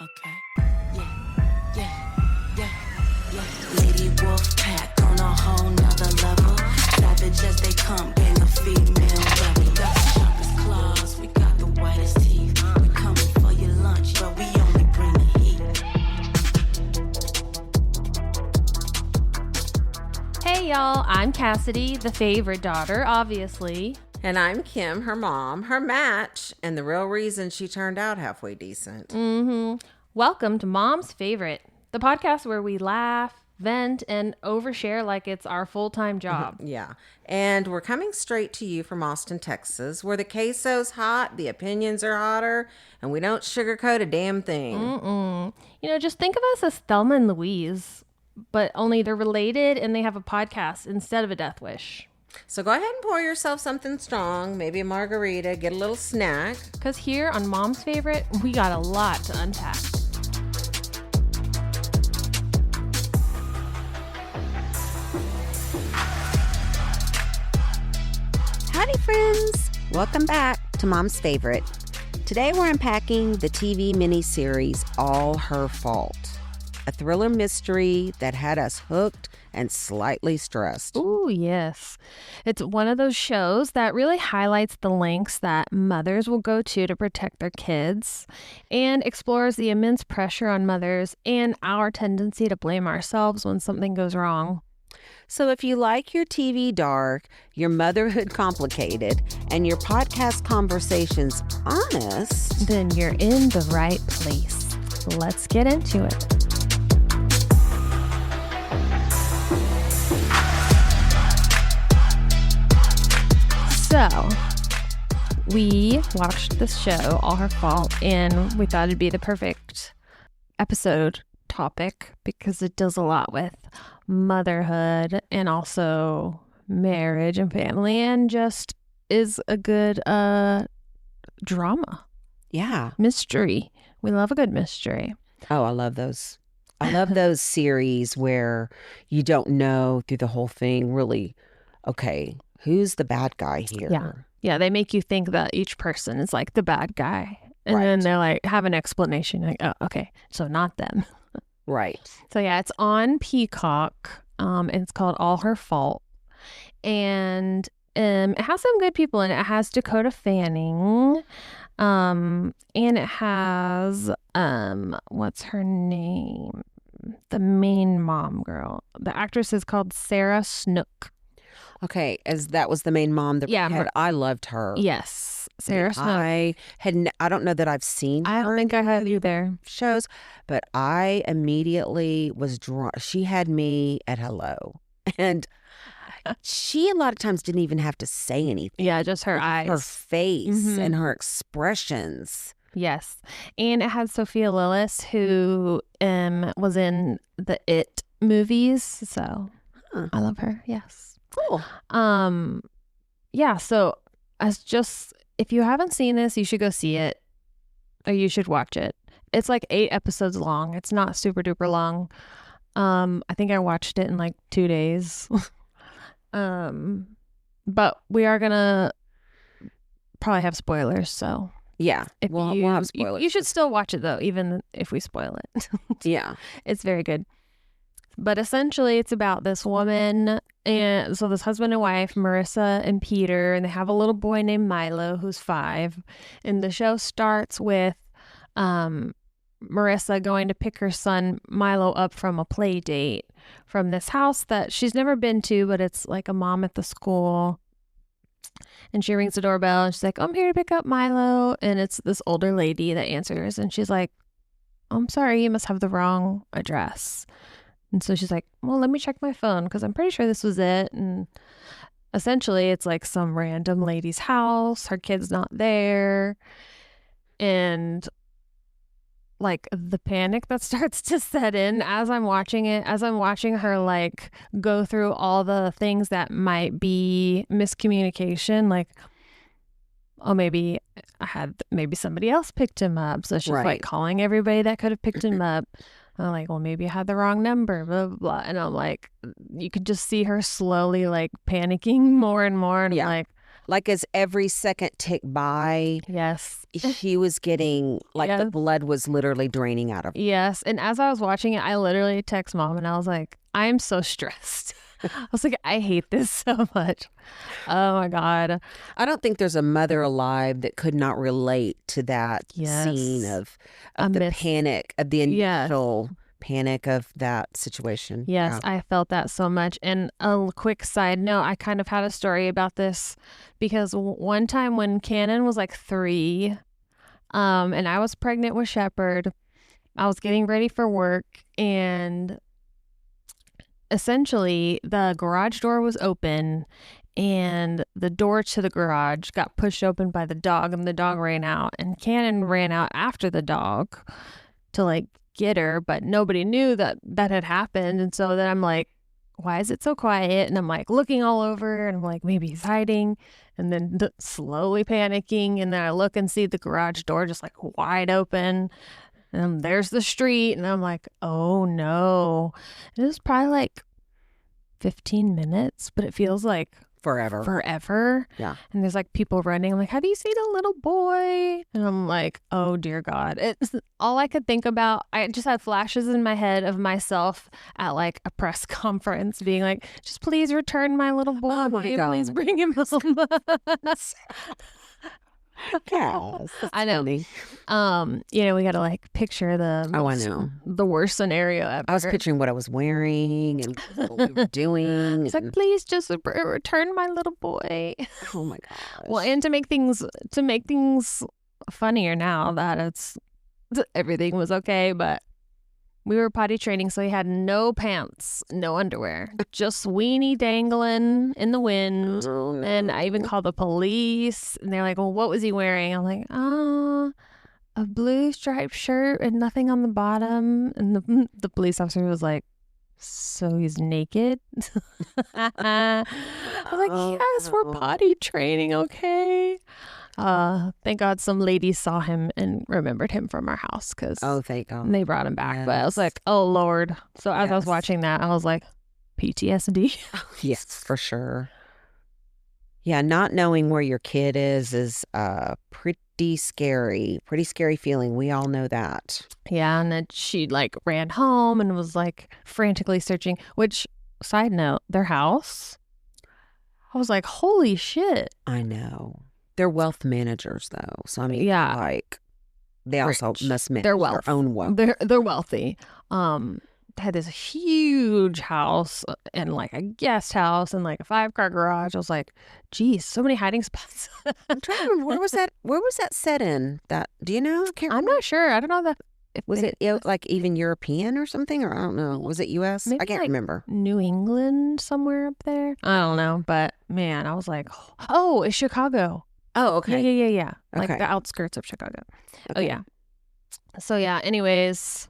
Okay. Yeah. Lady wolf pack on a whole nother level. Savage as they come, gang of female rebel. We got the sharpest claws, we got the whitest teeth. We coming for your lunch, but we only bring the heat. Hey y'all, I'm Cassidy, the favorite daughter, obviously. And I'm Kim, her mom, her match, and the real reason she turned out halfway decent. Welcome to Mom's Favorite, the podcast where we laugh, vent, and overshare like it's our full-time job. Yeah. And we're coming straight to you from Austin, Texas, where the queso's hot, the opinions are hotter, and we don't sugarcoat a damn thing. You know, just think of us as Thelma and Louise, but only they're related and they have a podcast instead of a death wish. So go ahead and pour yourself something strong, maybe a margarita, get a little snack. Because here on Mom's Favorite, we got a lot to unpack. Howdy, friends. Welcome back to Mom's Favorite. Today we're unpacking the TV miniseries All Her Fault, a thriller mystery that had us hooked and slightly stressed. Ooh, yes. It's one of those shows that really highlights the lengths that mothers will go to protect their kids and explores the immense pressure on mothers and our tendency to blame ourselves when something goes wrong. So if you like your TV dark, your motherhood complicated, and your podcast conversations honest, Then you're in the right place. Let's get into it. So, we watched this show, All Her Fault, and we thought it'd be the perfect episode topic because it deals a lot with motherhood and also marriage and family and just is a good drama, yeah. mystery. We love a good mystery. Oh, I love those. I love those series where you don't know through the whole thing really, okay, who's the bad guy here? Yeah, they make you think that each person is like the bad guy. And Right. then they're like, have an explanation. Like, oh, okay, so not them. Right. So yeah, it's on Peacock. And it's called All Her Fault. And it has some good people in it. It has Dakota Fanning. And it has what's her name? The main mom girl. The actress is called Sarah Snook. Okay, as that was the main mom that Yeah, had, I loved her. Yes, Sarah Snook. I don't know that I've seen I don't her think I have either. shows, but I immediately was drawn. She had me at hello. And she a lot of times didn't even have to say anything. Yeah, just her eyes. Her face Mhm. and her expressions. Yes. And it has Sophia Lillis, who was in the It movies. So Huh. I love her. Yes. Cool. Yeah, so if you haven't seen this, you should go see it or you should watch it. It's like 8 episodes long. It's not super duper long. I think I watched it in like 2 days. But we are gonna probably have spoilers, so Yeah. if We'll you, have spoilers. You should still watch it though, even if we spoil it. Yeah. It's very good. But essentially, it's about this woman, and so this husband and wife, Marissa and Peter, and they have a little boy named Milo who's 5. And the show starts with Marissa going to pick her son Milo up from a play date from this house that she's never been to, but it's like a mom at the school. And she rings the doorbell and she's like, I'm here to pick up Milo. And it's this older lady that answers, and she's like, I'm sorry, you must have the wrong address. And so she's like, well, let me check my phone because I'm pretty sure this was it. And essentially, it's like some random lady's house. Her kid's not there. And like the panic that starts to set in as I'm watching it, as I'm watching her like go through all the things that might be miscommunication, like, oh, maybe somebody else picked him up. So she's Right. like calling everybody that could have picked him up. I'm like, well, maybe I had the wrong number, blah, blah, blah. And I'm like, you could just see her slowly like panicking more and more. And Yeah. I'm like, Like as every second ticked by, Yes. she was getting like the Yes. blood was literally draining out of her. Yes. And as I was watching it, I literally text Mom and I was like, I am so stressed. I was like, I hate this so much. Oh my God. I don't think there's a mother alive that could not relate to that scene Yes. of the panic, of the Yes. initial panic of that situation. Yes, I felt that so much. And a quick side note, I kind of had a story about this because one time when Cannon was like 3, and I was pregnant with Shepherd, I was getting ready for work, and essentially the garage door was open and the door to the garage got pushed open by the dog, and the dog ran out, and Cannon ran out after the dog to like get her, but nobody knew that had happened. And so then I'm like, why is it so quiet? And I'm like looking all over, and I'm like, maybe he's hiding, and then slowly panicking, and then I look and see the garage door just like wide open, and there's the street, and I'm like, oh no. And it was probably like 15 minutes, but it feels like forever. Yeah. And there's like people running. I'm like, have you seen a little boy? And I'm like, oh dear God. It's all I could think about. I just had flashes in my head of myself at like a press conference being like, just please return my little boy. Oh my God. Please bring him home. Yes, I know. funny. We gotta like picture the Oh, I know. the worst scenario ever. I was picturing what I was wearing and what we were doing. It's like, please just return my little boy. Oh my gosh. Well, and to make things funnier now that everything was okay, but we were potty training, so he had no pants, no underwear, just weenie dangling in the wind. Oh, no. And I even called the police, and they're like, well, what was he wearing? I'm like, a blue striped shirt and nothing on the bottom. And the police officer was like, so he's naked? I was like, yes, we're potty training, okay? Thank God some ladies saw him and remembered him from our house, because thank God. they brought him back. But I was like, oh Lord. So as I was watching that, I was like, PTSD. Yes, for sure. Yeah, not knowing where your kid is pretty scary feeling. We all know that. Yeah, and then she like ran home and was like frantically searching, which, side note, their house, I was like, holy shit. I know. They're wealth managers though. So I mean, Yeah. like they also Rich. must manage Their their own wealth. They're wealthy. They had this huge house and like a guest house and like a 5-car garage. I was like, geez, so many hiding spots. I'm trying to remember, where was that set in? That, do you know? I can't I'm remember. not sure. I don't know that. Was it like even European or something? Or I don't know. Was it U.S.? Maybe I can't like remember. New England, somewhere up there. I don't know. But man, I was like, oh, it's Chicago. Oh, okay. Yeah. Like Okay. the outskirts of Chicago. Oh, Okay. yeah. So, yeah, anyways,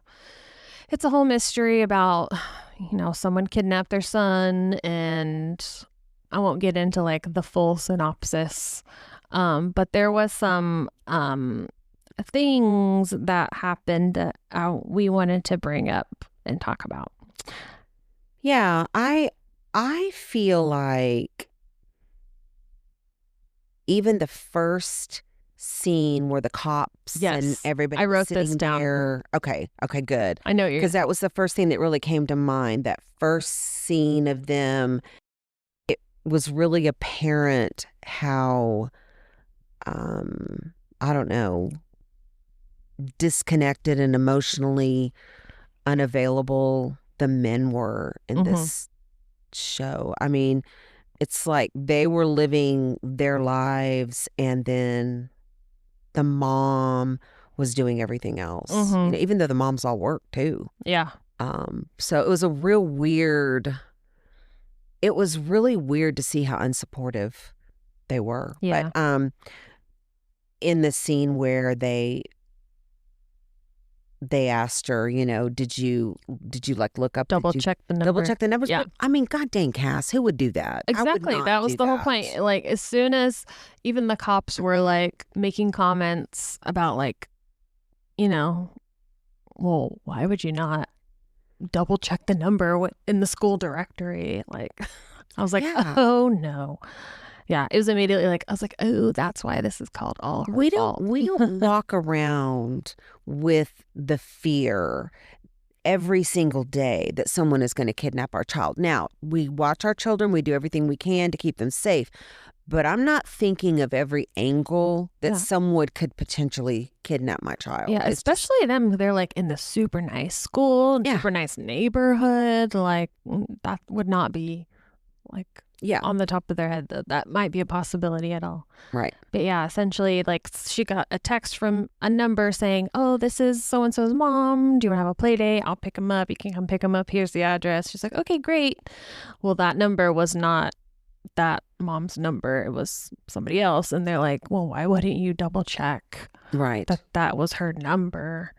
it's a whole mystery about, someone kidnapped their son, and I won't get into like the full synopsis. But there was some things that happened that we wanted to bring up and talk about. Yeah, I feel like even the first scene where the cops Yes, and everybody I wrote sitting this down. there. Okay, good. I know you're Because that was the first thing that really came to mind. That first scene of them, it was really apparent how, I don't know, disconnected and emotionally unavailable the men were in this show. I mean, it's like they were living their lives, and then the mom was doing everything else. Even though the moms all work too. Yeah. So it was really weird to see how unsupportive they were. Yeah. But in the scene where they asked her, did you like look up, Double check the number. double check the numbers? Yeah. But, I mean, god dang, Cass, who would do that? I would Exactly. not That was do the whole that. point. Like, as soon as even the cops were like making comments about like, well, why would you not double check the number in the school directory? Like, I was like, Yeah. oh no. Yeah, it was immediately like, I was like, oh, that's why this is called All Her Fault. We don't walk around with the fear every single day that someone is going to kidnap our child. Now, we watch our children, we do everything we can to keep them safe, but I'm not thinking of every angle that someone could potentially kidnap my child. Yeah, especially them. They're like in the super nice school, super nice neighborhood. Like that would not be like on the top of their head. That might be a possibility at all. Right. But yeah, essentially, like she got a text from a number saying, "Oh, this is so and so's mom. Do you want to have a play date? I'll pick him up. You can come pick him up. Here's the address." She's like, "Okay, great." Well, that number was not that mom's number. It was somebody else, and they're like, "Well, why wouldn't you double check that was her number?"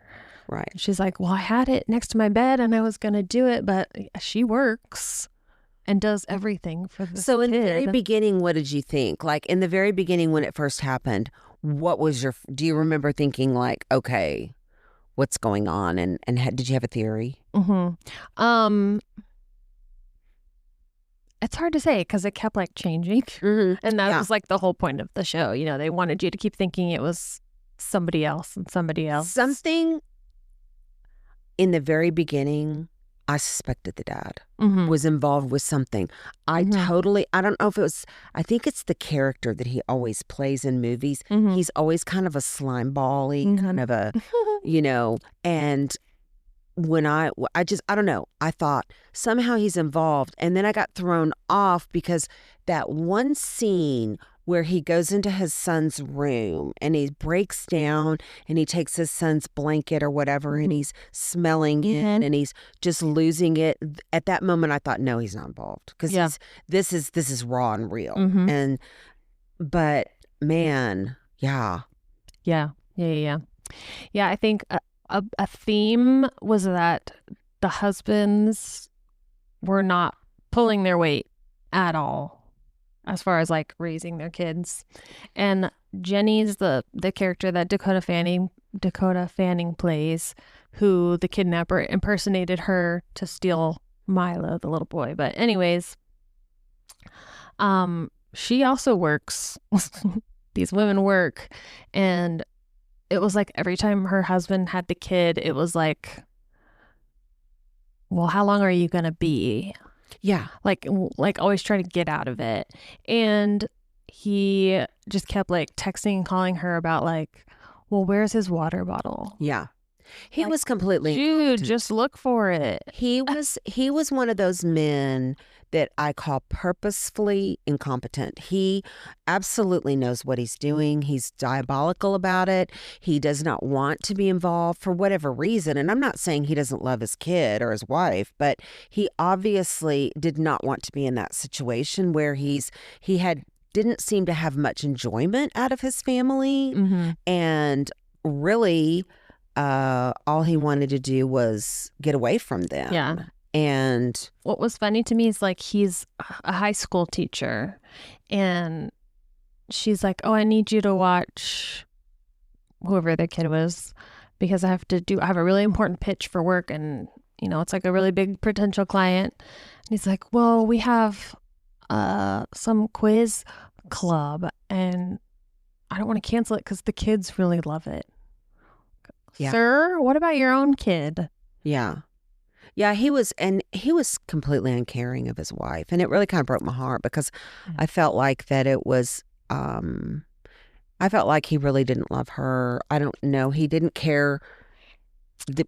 Right. And she's like, "Well, I had it next to my bed, and I was gonna do it, but she works and does everything for the So in the kid." very beginning, what did you think? Like in the very beginning when it first happened, what was do you remember thinking like, okay, what's going on? And did you have a theory? It's hard to say because it kept like changing. And that was like the whole point of the show. You know, they wanted you to keep thinking it was somebody else and somebody else. Something in the very beginning, I suspected the dad was involved with something. I don't know if it was, I think it's the character that he always plays in movies. He's always kind of a slime ball-y, kind of a, you know, and when I don't know, I thought somehow he's involved. And then I got thrown off because that one scene where he goes into his son's room and he breaks down and he takes his son's blanket or whatever and he's smelling it and he's just losing it. At that moment, I thought, no, he's not involved because this is raw and real. But man, yeah. I think a theme was that the husbands were not pulling their weight at all as far as like raising their kids. And Jenny's the character that Dakota Fanning plays, who the kidnapper impersonated her to steal Milo, the little boy. But anyways, she also works. These women work, and it was like every time her husband had the kid, it was like, well, how long are you going to be? Yeah. Like always try to get out of it. And he just kept like texting and calling her about like, well, where's his water bottle? Yeah. He Like, was completely dude, just look for it. He was one of those men that I call purposefully incompetent. He absolutely knows what he's doing. He's diabolical about it. He does not want to be involved for whatever reason. And I'm not saying he doesn't love his kid or his wife, but he obviously did not want to be in that situation where didn't seem to have much enjoyment out of his family. And really, all he wanted to do was get away from them. Yeah. And what was funny to me is like he's a high school teacher, and she's like, "Oh, I need you to watch whoever the kid was because I have a really important pitch for work, and you know, it's like a really big potential client." And he's like, "Well, we have some quiz club, and I don't want to cancel it because the kids really love it." Yeah. Sir, what about your own kid? Yeah. Yeah, he was completely uncaring of his wife. And it really kind of broke my heart because I felt like that it was, I felt like he really didn't love her. I don't know. He didn't care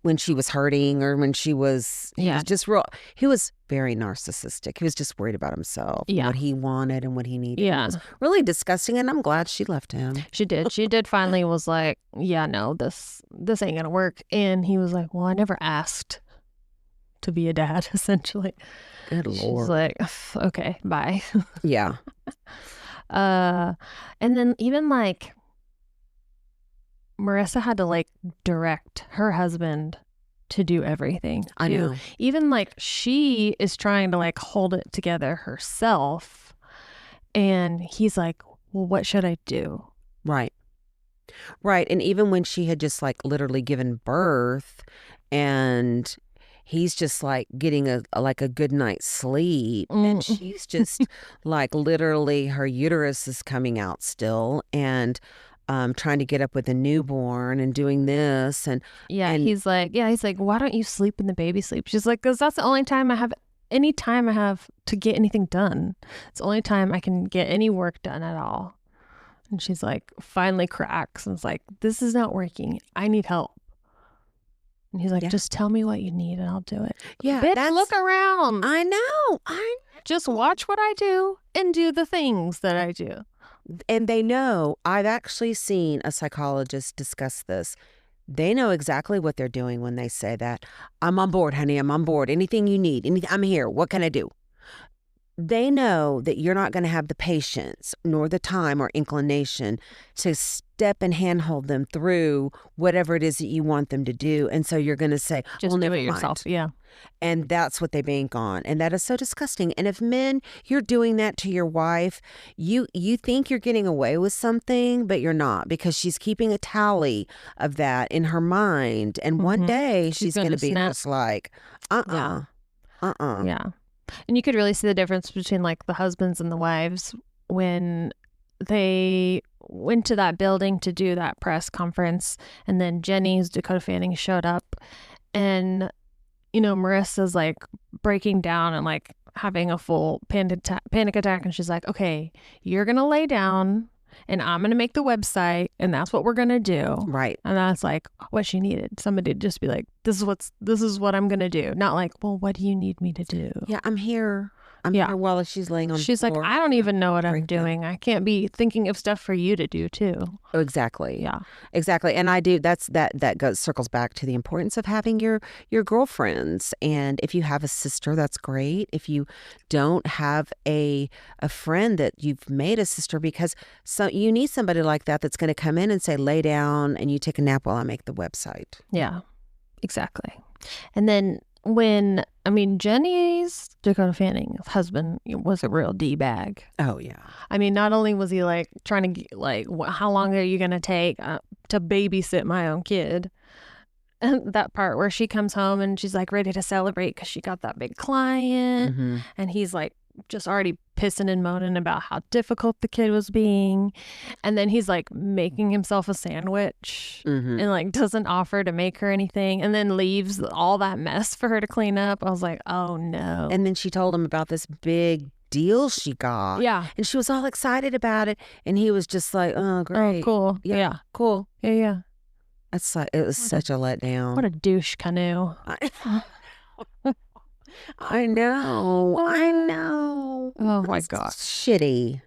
when she was hurting or when he was he was very narcissistic. He was just worried about himself, and what he wanted and what he needed. Yeah. It was really disgusting, and I'm glad she left him. She did finally was like, yeah, no, this ain't gonna work. And he was like, well, I never asked to be a dad, essentially. Good Lord. She's like, okay, bye. Yeah. And then even like Marissa had to like direct her husband to do everything. I know. Even like she is trying to like hold it together herself. And he's like, well, what should I do? Right. Right. And even when she had just like literally given birth and he's just like getting a good night's sleep, and she's just like literally her uterus is coming out still, and trying to get up with a newborn and doing this and he's like, why don't you sleep when the baby sleeps? She's like, because that's the only time I have any time I have to get anything done. It's the only time I can get any work done at all. And she's like, finally cracks and it's like, this is not working. I need help. And he's like, just tell me what you need and I'll do it. Yeah, bitch, look around. I know. Just watch what I do and do the things that I do. And they know. I've actually seen a psychologist discuss this. They know exactly what they're doing when they say that. I'm on board, honey. I'm on board. Anything you need. I'm here. What can I do? They know that you're not going to have the patience nor the time or inclination to step and handhold them through whatever it is that you want them to do. And so you're going to say, just well, do never it yourself. mind. Yeah. And that's what they bank on. And that is so disgusting. And if men, you're doing that to your wife, you think you're getting away with something, but you're not, because she's keeping a tally of that in her mind. And one day she's going to be just like, Yeah. And you could really see the difference between like the husbands and the wives when they went to that building to do that press conference. And then Jenny's Dakota Fanning showed up and, you know, Marissa's like breaking down and like having a full panic attack. And she's like, okay, you're going to lay down and I'm going to make the website and that's what we're going to do. Right. And that's like what she needed. Somebody to just be like, this is what I'm going to do. Not like, well, what do you need me to do? Yeah, I'm here. I'm here while she's laying on the She's floor. like, I don't even know what I'm doing. I can't be thinking of stuff for you to do too. Oh, exactly. Yeah. Exactly. And I do. That circles back to the importance of having your girlfriends. And if you have a sister, that's great. If you don't have a friend that you've made a sister, because you need somebody like that that's going to come in and say, lay down and you take a nap while I make the website. Yeah, exactly. And then Jenny's Dakota Fanning's husband was a real D-bag. Oh, yeah. I mean, not only was he like trying to like, how long are you going to take to babysit my own kid? And that part where she comes home and she's like ready to celebrate because she got that big client. Mm-hmm. And he's like just already pissing and moaning about how difficult the kid was being. And then he's like making himself a sandwich and like doesn't offer to make her anything and then leaves all that mess for her to clean up. I was like, oh no. And then she told him about this big deal she got. Yeah. And she was all excited about it. And he was just like, oh, great. Oh, cool. Yeah. Cool. Yeah. That's like, it was such a letdown. What a douche canoe. I know. Oh my gosh. Shitty.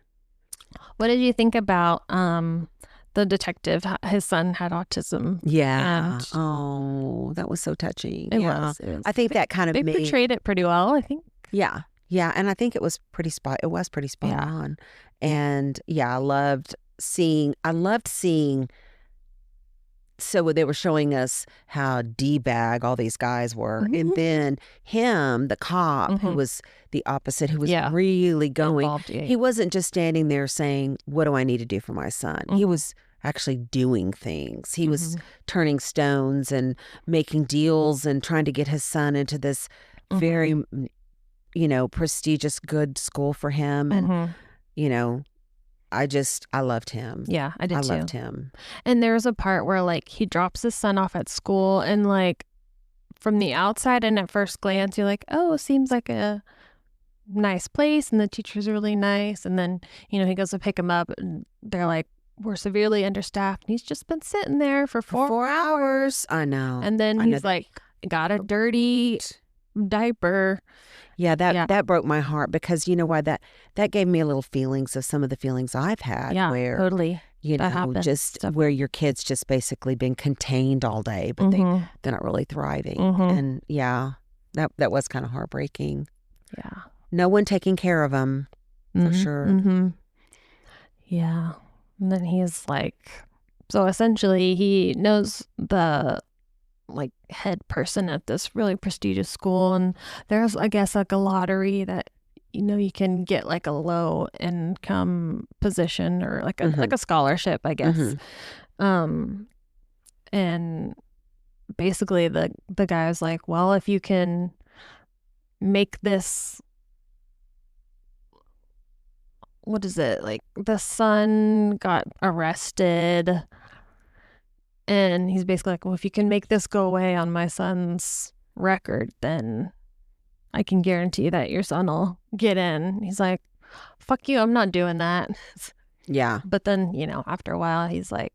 What did you think about the detective? His son had autism. Yeah. And oh, that was so touching. It yeah. was. I think that kind of they portrayed it pretty well, I think. Yeah. Yeah. And I think it was pretty spot on. And yeah, I loved seeing so they were showing us how D-bag all these guys were. Mm-hmm. And then him, the cop, who was the opposite, who was really going. Involved, yeah. He wasn't just standing there saying, what do I need to do for my son? He was actually doing things. He was turning stones and making deals and trying to get his son into this very, prestigious, good school for him. And, I loved him. Yeah, I did too. I loved him. And there's a part where like he drops his son off at school and like from the outside and at first glance you're like, oh, it seems like a nice place and the teacher's really nice. And then, he goes to pick him up and they're like, we're severely understaffed. And he's just been sitting there for 4 hours. I know. And then he's like, got a dirty diaper. Yeah, that broke my heart because you know why that gave me a little feelings of some of the feelings I've had. Yeah, where, totally. Just where your kid's just basically been contained all day, but they're not really thriving. And yeah, that was kind of heartbreaking. Yeah, no one taking care of them for sure. Yeah, and then he's like, so essentially he knows the like head person at this really prestigious school, and there's I guess like a lottery that you can get like a low income position or like a like a scholarship I guess. And basically the guy was like, well, if you can make this, what is it, like the son got arrested, and he's basically like, well, if you can make this go away on my son's record, then I can guarantee that your son will get in. He's like, fuck you, I'm not doing that. Yeah. But then, after a while, he's like,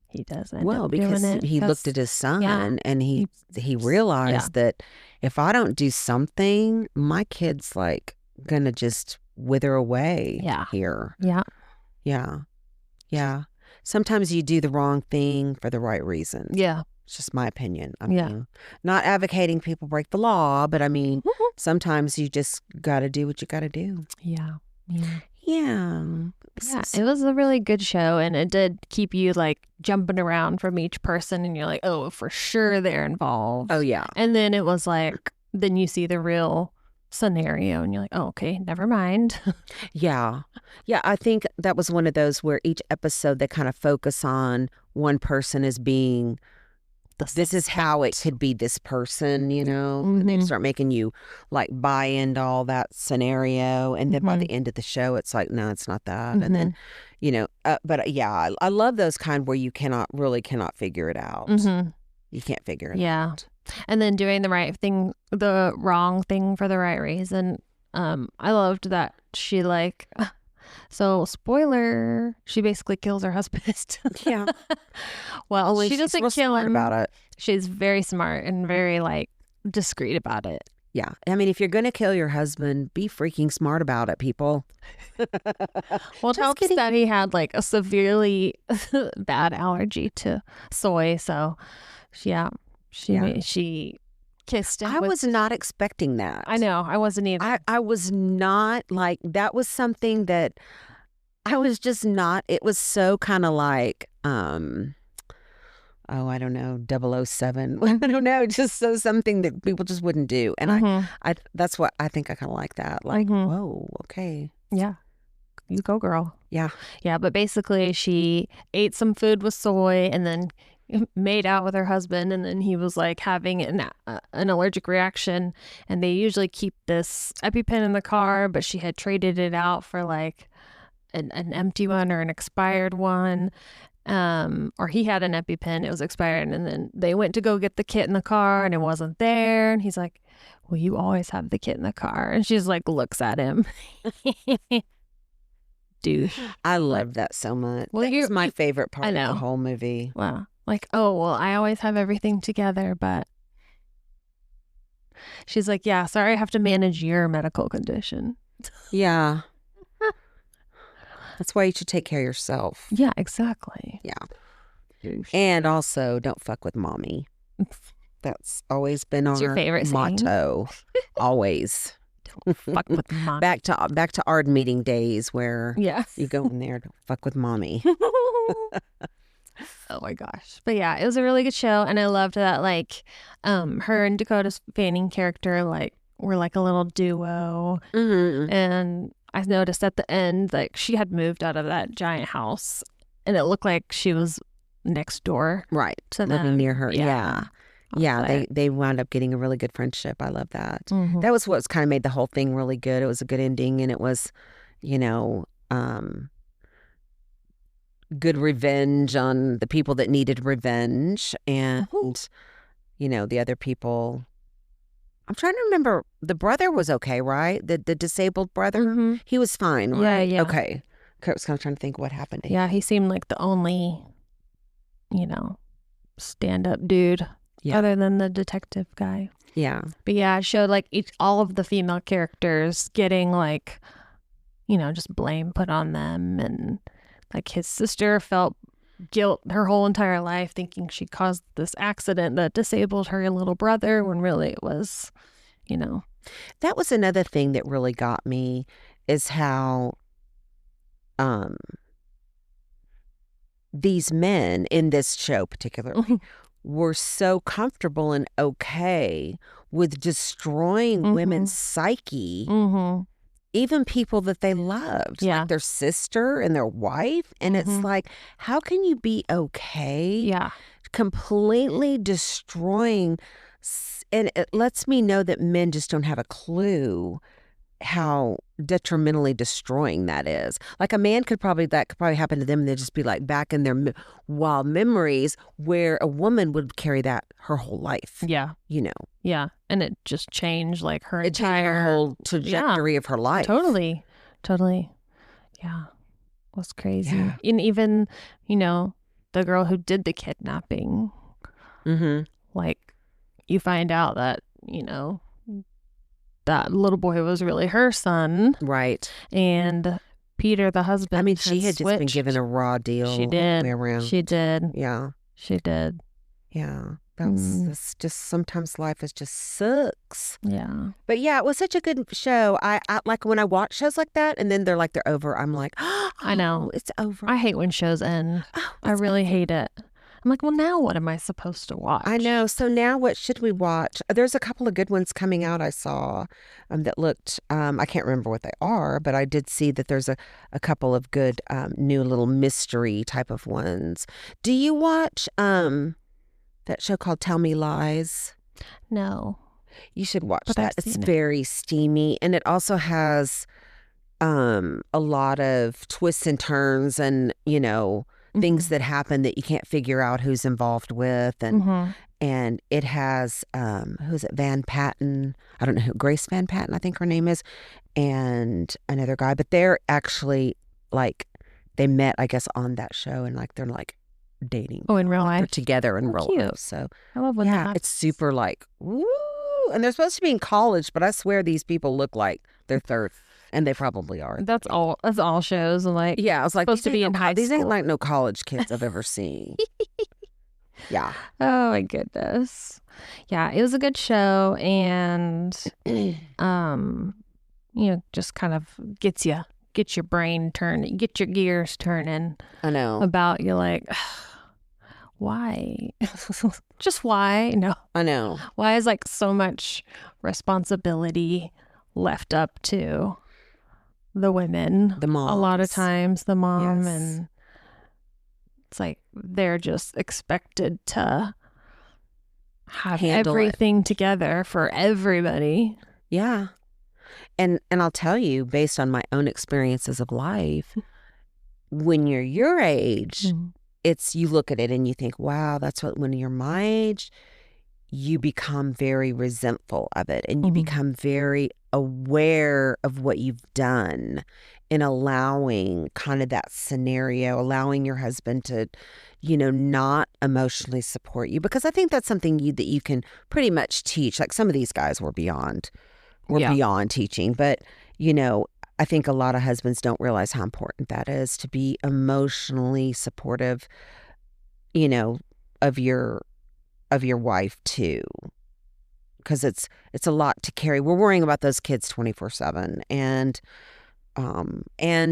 he does end Well, up because doing it. he looked at his son yeah. and he realized that if I don't do something, my kid's like gonna just wither away here. Yeah. Yeah. Yeah. Sometimes you do the wrong thing for the right reasons. Yeah. It's just my opinion. I mean, not advocating people break the law, but I mean, sometimes you just got to do what you got to do. Yeah. Yeah. Yeah. Yeah, it was a really good show, and it did keep you like jumping around from each person, and you're like, oh, for sure they're involved. Oh, yeah. And then it was like, then you see the real scenario, and you're like, oh, okay, never mind. Yeah. Yeah, I think that was one of those where each episode they kind of focus on one person as being, this is how it could be this person, and they start making you like buy into all that scenario. And then by the end of the show, it's like, no, it's not that. And then, but yeah, I love those kind where you cannot figure it out. You can't figure it out. And then doing the right thing, the wrong thing for the right reason. I loved that she so spoiler, she basically kills her husband. Yeah. Well, she doesn't kill him about it. She's very smart and very discreet about it. Yeah. I mean, if you're going to kill your husband, be freaking smart about it, people. Well, it helps that he had a severely bad allergy to soy. So, she kissed him. I was not expecting that. I know. I wasn't either. I was not that was something that I was just not. It was so kind of I don't know, 007. I don't know, just something that people just wouldn't do. And I that's what I think I kind of like that. Whoa, okay. Yeah. You go, girl. Yeah. Yeah, but basically she ate some food with soy and then made out with her husband, and then he was having an allergic reaction, and they usually keep this EpiPen in the car, but she had traded it out for an empty one or an expired one. Or he had an EpiPen, it was expired, and then they went to go get the kit in the car and it wasn't there, and he's like, well, you always have the kit in the car, and she's looks at him. Dude, I love that so much. Well, it's my favorite part of the whole movie. Wow. Oh, well, I always have everything together, but she's like, yeah, sorry, I have to manage your medical condition. Yeah. That's why you should take care of yourself. Yeah, exactly. Yeah. And also, don't fuck with mommy. That's always been our favorite motto. Always. Don't fuck with mommy. Back to ARD meeting days where you go in there, don't fuck with mommy. Oh my gosh. But yeah, it was a really good show, and I loved that her and Dakota Fanning character were a little duo. And I noticed at the end she had moved out of that giant house, and it looked like she was next door. Right. To living them. near her. Yeah. Yeah, But- they wound up getting a really good friendship. I love that. That was what's kind of made the whole thing really good. It was a good ending, and it was, good revenge on the people that needed revenge, and the other people. I'm trying to remember. The brother was okay, right? The disabled brother, he was fine, right? Yeah. Okay. I was kind of trying to think what happened to him. Yeah, he seemed like the only, stand-up dude other than the detective guy. Yeah. But yeah, it showed all of the female characters getting just blame put on them, and his sister felt guilt her whole entire life, thinking she caused this accident that disabled her little brother, when really it was, That was another thing that really got me, is how these men in this show particularly were so comfortable and okay with destroying women's psyche even people that they loved, Yeah. like their sister and their wife. And it's like, how can you be okay Yeah. completely destroying? And it lets me know that men just don't have a clue how detrimentally destroying that is. Like a man that could probably happen to them, and they'd just be like back in their wild memories, where a woman would carry that her whole life. Yeah. You know, Yeah. And it just changed like her it changed her whole trajectory of her life. Totally. Yeah. It was crazy. Yeah. And even, the girl who did the kidnapping, like you find out that, that little boy was really her son. Right. And Peter, the husband, I mean, she had just been given a raw deal. She did. Way around. She did. Yeah. She did. Yeah. That's just, sometimes life just sucks. Yeah. But yeah, it was such a good show. I like when I watch shows like that and then they're over, I'm like, oh, I know. It's over. I hate when shows end. I really hate it. I'm like, well, now what am I supposed to watch? I know. So now what should we watch? There's a couple of good ones coming out I saw that looked, I can't remember what they are, but I did see that there's a couple of good new little mystery type of ones. Do you watch that show called Tell Me Lies? No. You should watch But that. It's very steamy, and it also has a lot of twists and turns and, things that happen that you can't figure out who's involved with. And it has, who's it? Van Patten. I don't know who, Grace Van Patten, I think her name is, and another guy. But they're actually they met, I guess, on that show, and they're dating. Oh, in real They're life? together in real Cute. life. So I love when that it's super woo. And they're supposed to be in college, but I swear these people look like they're third. And they probably are. That's all shows. And yeah, I was like, supposed to be in high these school. ain't like no college kids I've ever seen. Yeah. Oh my goodness. Yeah, it was a good show, and just kind of gets your brain turning, get your gears turning. I know. About you're like, why? Just why? No. I know. Why is so much responsibility left up to the women? The moms. A lot of times the mom. Yes. And it's they're just expected to have Handle everything together for everybody. Yeah. And I'll tell you, based on my own experiences of life, when you're your age, you look at it and you think, wow, that's what, when you're my age, you become very resentful of it, and you become very aware of what you've done in allowing kind of that scenario, allowing your husband to, not emotionally support you. Because I think that's something that you can pretty much teach. Like some of these guys were beyond teaching. But, I think a lot of husbands don't realize how important that is, to be emotionally supportive, of your wife too. Because it's a lot to carry. We're worrying about those kids 24/7, and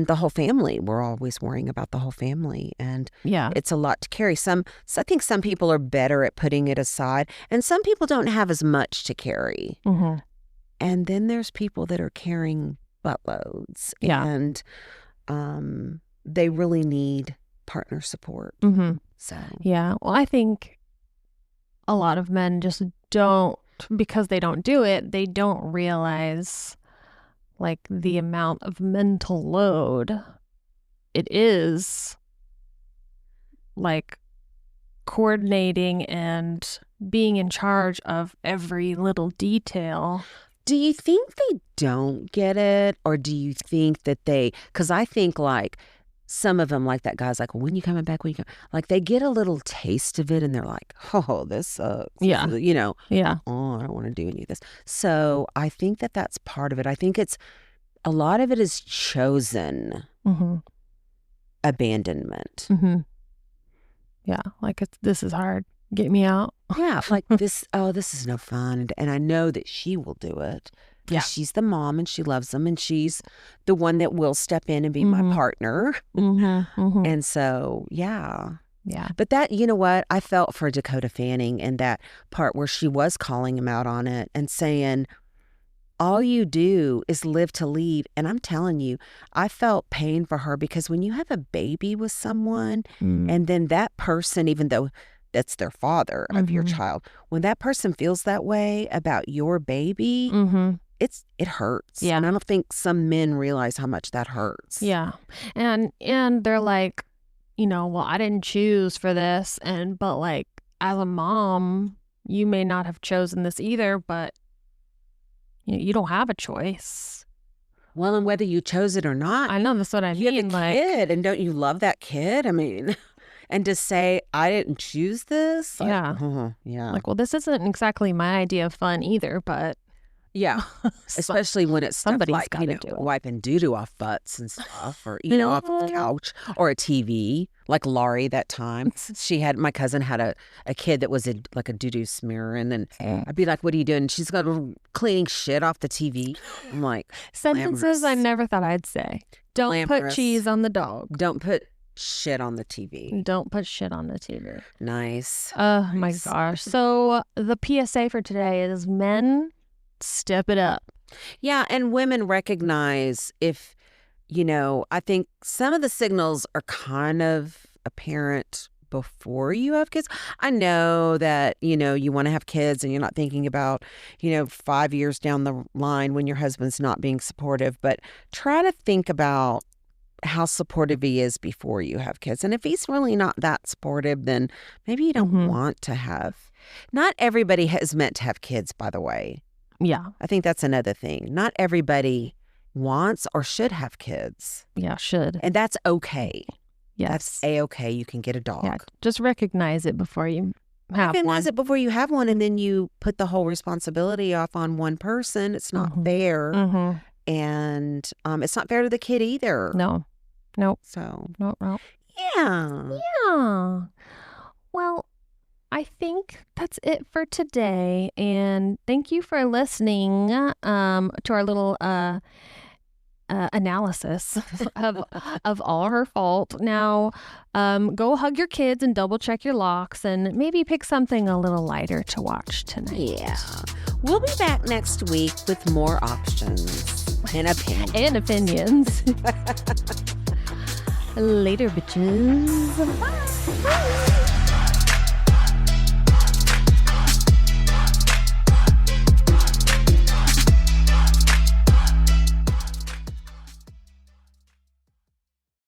the whole family. We're always worrying about the whole family, and it's a lot to carry. I think some people are better at putting it aside, and some people don't have as much to carry. And then there's people that are carrying buttloads, and they really need partner support. So well, I think a lot of men just don't, because they don't do it, they don't realize the amount of mental load it is, coordinating and being in charge of every little detail. do you think they don't get it, or do you think that because I think some of them, that guy's well, when you coming back, they get a little taste of it and they're like, oh, this sucks. Yeah. Yeah. Oh, I don't want to do any of this. So I think that's part of it. I think a lot of it is chosen abandonment. Yeah. This is hard. Get me out. Yeah. This is no fun. And I know that she will do it. Yeah. She's the mom and she loves them, and she's the one that will step in and be my partner. And so, yeah. Yeah. But that, you know what? I felt for Dakota Fanning in that part where she was calling him out on it and saying, all you do is live to leave. And I'm telling you, I felt pain for her because when you have a baby with someone and then that person, even though that's their father of your child, when that person feels that way about your baby, it hurts. Yeah. And I don't think some men realize how much that hurts. Yeah. And they're like, well, I didn't choose for this. But like, as a mom, you may not have chosen this either, but you don't have a choice. Well, and whether you chose it or not, I know, that's what I you mean. have a kid, and don't you love that kid? I mean, and to say, I didn't choose this? Yeah. Yeah. Like, well, this isn't exactly my idea of fun either, but yeah. Especially when it's stuff somebody's like, gotta do it. wiping doo-doo off butts and stuff, or eating off the couch, or a TV. Like Laurie that time. My cousin had a kid that was like a doo-doo smear, and then I'd be like, what are you doing? She's got cleaning shit off the TV. I'm like, sentences glamorous. I never thought I'd say. Don't put Glamorous. cheese on the dog. Don't put shit on the TV. Don't put shit on the TV. Nice. Oh my Nice. gosh. So the PSA for today is men, step it up. Yeah, and women recognize if, I think some of the signals are kind of apparent before you have kids. I know that, you want to have kids and you're not thinking about, 5 years down the line when your husband's not being supportive, but try to think about how supportive he is before you have kids. And if he's really not that supportive, then maybe you don't want to have. Not everybody is meant to have kids, by the way. Yeah. I think that's another thing. Not everybody wants or should have kids. Yeah, should. And that's okay. Yes. That's A-okay. You can get a dog. Yeah. Just recognize it before you have Recognize one. it before you have one, and then you put the whole responsibility off on one person. It's not fair. And it's not fair to the kid either. No. Nope. So, No. yeah. Yeah. Well, I think that's it for today. And thank you for listening to our little analysis of All Her Fault. Now, go hug your kids and double check your locks and maybe pick something a little lighter to watch tonight. Yeah. We'll be back next week with more options and opinions. And opinions. Later, bitches. Bye.